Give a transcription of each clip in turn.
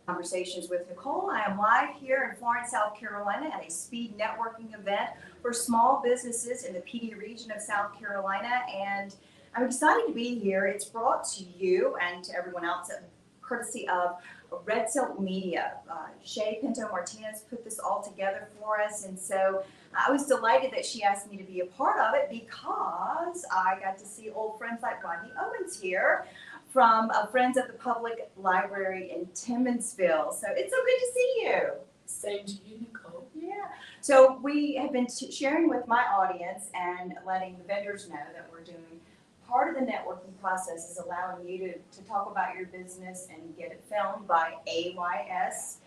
Conversations with Nicole. I am live here in Florence, South Carolina at a speed networking event for small businesses in the PD region of South Carolina. And I'm excited to be here. It's brought to you and to everyone else courtesy of Red Silk Media. Shay Pinto Martinez put this all together for us. And so I was delighted that she asked me to be a part of it because I got to see old friends like Rodney Owens here from Friends of the Public Library in Timmonsville. So it's so good to see you. Same to you, Nicole. Yeah. So we have been sharing with my audience and letting the vendors know that we're doing part of the networking process is allowing you to talk about your business and get it filmed by AYS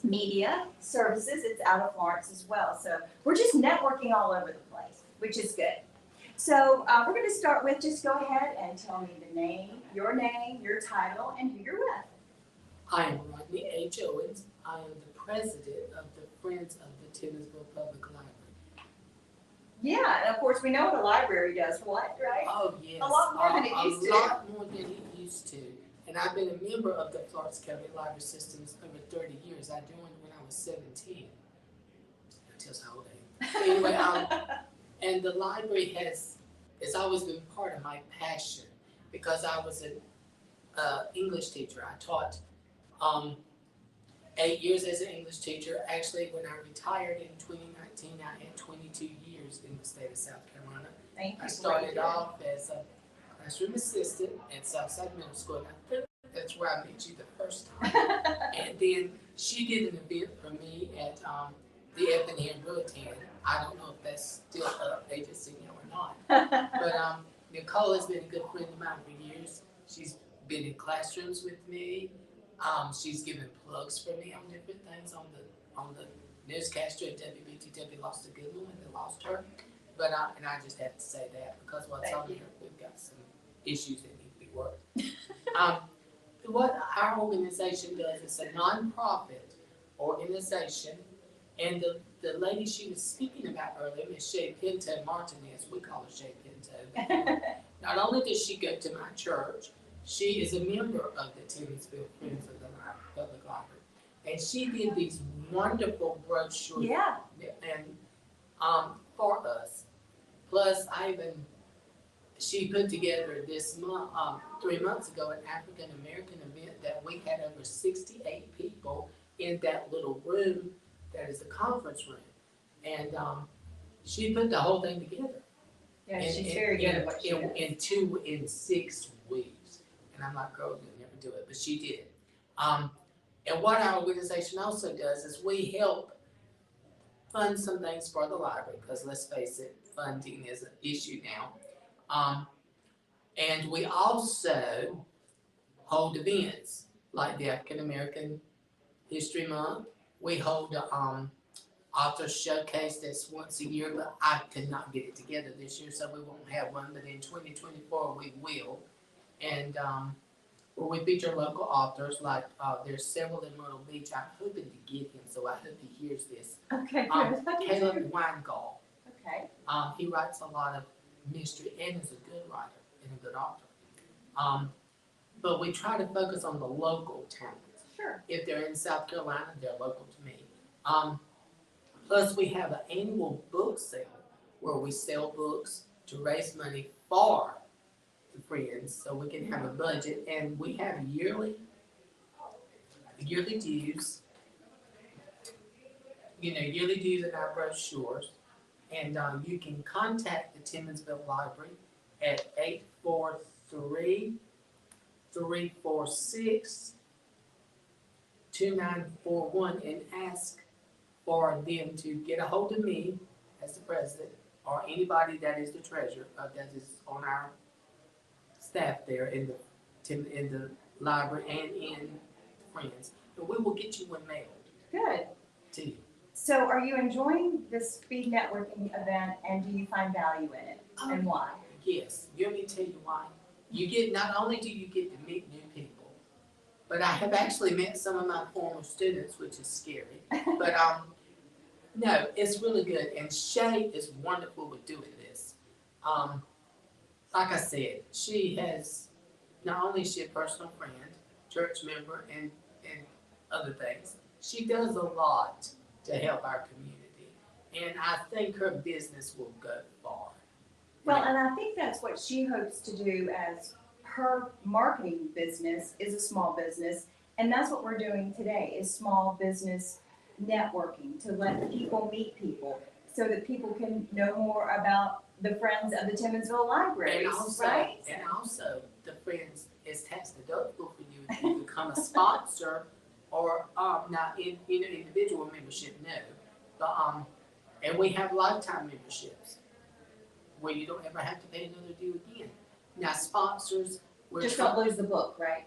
Media Services. It's out of Florence as well. So we're just networking all over the place, which is good. So we're going to start with, just go ahead and tell me the name, your title, and who you're with. I am Rodney H. Owens. I am the president of the Friends of the Timmonsville Public Library. Yeah, and of course we know what a library does for what, right? Oh, yes. A lot more than it used to. A lot more than it used to. And I've been a member of the Florence County Library Systems over 30 years. I joined when I was 17. Until how old I am. Anyway, and the library has always been part of my passion because I was an English teacher. I taught 8 years as an English teacher. Actually, when I retired in 2019, I had 22 years in the state of South Carolina. Thank you. I started off as a classroom assistant at Southside Middle School, and I think that's where I met you the first time. And then she did an event for me at the Ebony and Roatan. I don't know if that's still up agency now or not. But Nicole has been a good friend of mine for years. She's been in classrooms with me. She's given plugs for me on different things on the newscaster at WBTW lost a good one and they lost her. But and I just have to say that because what's on here, we've got some issues that need to be worked. What our organization does is a nonprofit organization, and the lady she was speaking about earlier, Ms. Shay Pinto Martinez, we call her Shay Pinto. Not only does she go to my church, she is a member of the Timmonsville Friends of the Public Library. And she did these wonderful brochures and for us. Plus, she put together this month, 3 months ago, an African American event that we had over 68 people in that little room that is the conference room. And she put the whole thing together. Yeah, she's very good at what she does. In 6 weeks. And I'm like, girl, you'll never do it, but she did. And what our organization also does is we help fund some things for the library, because let's face it, funding is an issue now. And we also hold events like the African American History Month. We hold author showcase that's once a year, but I could not get it together this year, so we won't have one. But in 2024, we will. And where we feature local authors, like there's several in Myrtle Beach. I'm hoping to get him, so I hope he hears this. Okay, good. Caleb Weingall. Okay. He writes a lot of mystery and is a good writer and a good author. But we try to focus on the local talents. Sure. If they're in South Carolina, they're local to me. Plus, we have an annual book sale where we sell books to raise money for the Friends, so we can have a budget, and we have yearly dues. Yearly dues in our brochures, and you can contact the Timmonsville Library at 843-346-2941 and ask for them to get a hold of me as the president or anybody that is the treasurer that is on our staff there in the library and in Friends. But we will get you one mailed. Good. To you. So are you enjoying this speed networking event, and do you find value in it, and why? Yes. Let me tell you why. Not only do you get to meet new people, but I have actually met some of my former students, which is scary. But no, it's really good. And Shay is wonderful with doing this. Like I said, she has, not only is she a personal friend church member, and other things. She does a lot to help our community, and I think her business will go far. Well, and I think that's what she hopes to do as her marketing business is a small business. And that's what we're doing today is small business networking to let people meet people so that people can know more about the Friends of the Timminsville Libraries, right? And also, the Friends is tax deductible for you if you become a sponsor or not in individual membership, no. But and we have lifetime memberships where you don't ever have to pay another due again. Now sponsors, Just don't lose the book, right?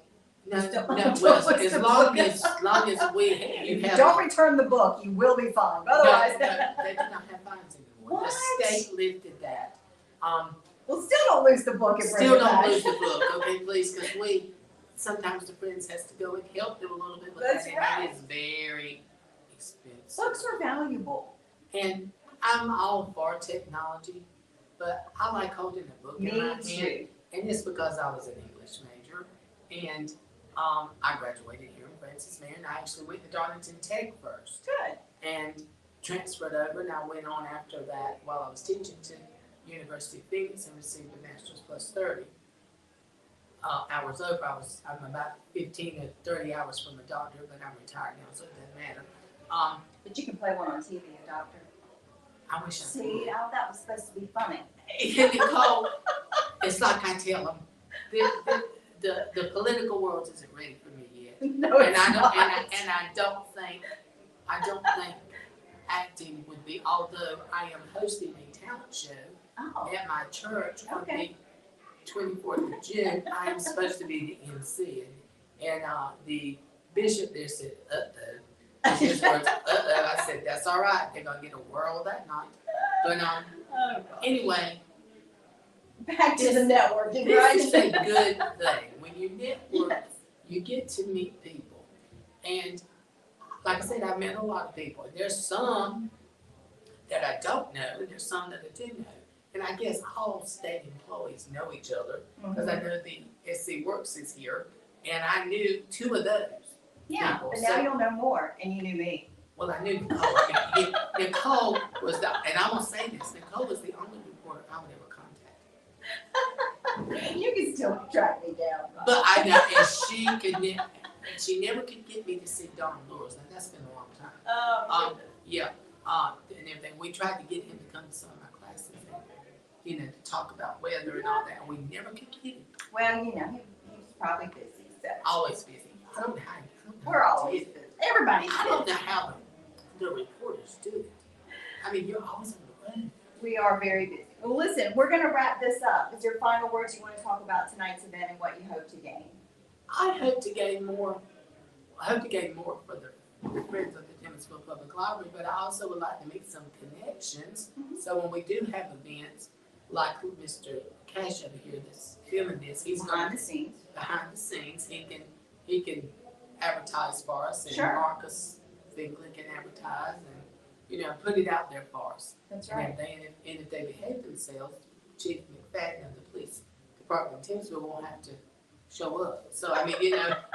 No, don't well, lose as the long book. as you If you have. don't return the book, you will be fined. Otherwise, No, they do not have fines anymore. What? The state lifted that. well, still don't lose the book and bring Still it back. don't lose the book, okay, please, because sometimes the Friends has to go and help them a little bit with That's that, right. and it is very expensive. Books are valuable. And I'm all for technology, but I like holding a book in my hand. Me too. And it's because I was an English major, and I graduated here in Francis Marion. I actually went to Darlington Tech first, Good. and transferred over, and I went on after that while I was teaching to University of Phoenix and received a master's plus 30 hours over. I'm about 15 to 30 hours from a doctor, but I'm retired now, so it doesn't matter. But you can play one on TV, a doctor. I wish I See, could. I thought that was supposed to be funny. Nicole, it's like I tell them, the political world isn't ready for me yet, No, and it's I not. don't think acting would be. Although I am hosting a talent show Oh, at my church on okay. the 24th of June. I am supposed to be the MC, and the bishop there said, his words, I said, that's all right. They're gonna get a whirl that night. But Oh, gosh. anyway, Back to the networking, this right? is a good thing. When you network, Yes. you get to meet people. And like I said, I've met a lot of people. There's some that I don't know, and there's some that I do know. And I guess all state employees know each other because I know the SC Works is here, and I knew two of those. Yeah, people. but So- now you'll know more, and you knew me. Well, I knew Nicole. I mean, Nicole was and I'm gonna say this, Nicole was the only reporter I would ever contact. You can still track me down. But I know, and she never could get me to see Don Lewis. Now that's been a long time. Oh, Yeah, and everything. We tried to get him to come to some of my classes, and, to talk about weather and all that. And we never could get him. well, he was probably busy, so. Always busy. I don't know how. We're always busy. Everybody's I don't busy. know how the reporters do it. I mean, you're always on the road. We are very busy. Well, listen, we're gonna wrap this up. Is there final words you wanna talk about tonight's event and what you hope to gain? I hope to gain more. I hope to gain more for the Friends of the Timminsville Public Library, but I also would like to make some connections. Mhm. So when we do have events, like Mr. Cash over here that's filming this, he's Behind the scenes. behind the scenes. He can advertise for us, and Sure. Marcus Finkley can advertise, and put it out there for us. That's And right. if they behave themselves, Chief McFadden of the police department in Timminsville won't have to show up. So I mean, but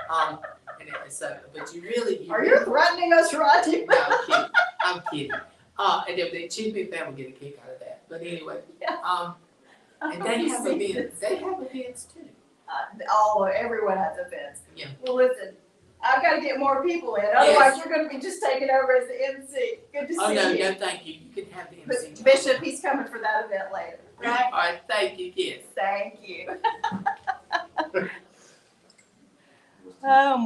Are you threatening us, Roger? No, I'm kidding. I'm kidding. And if the Chief McFadden will get a kick out of that. But anyway, and they have events. They have events too. Everyone has events. Yeah. Well, listen, I've got to get more people in. Otherwise, you're going to be just taking over as the MC. Good to see Oh no, you. no, thank you. You can have the MC. But Bishop, he's coming for that event later, right? All right, thank you. Yes. Thank you. Oh,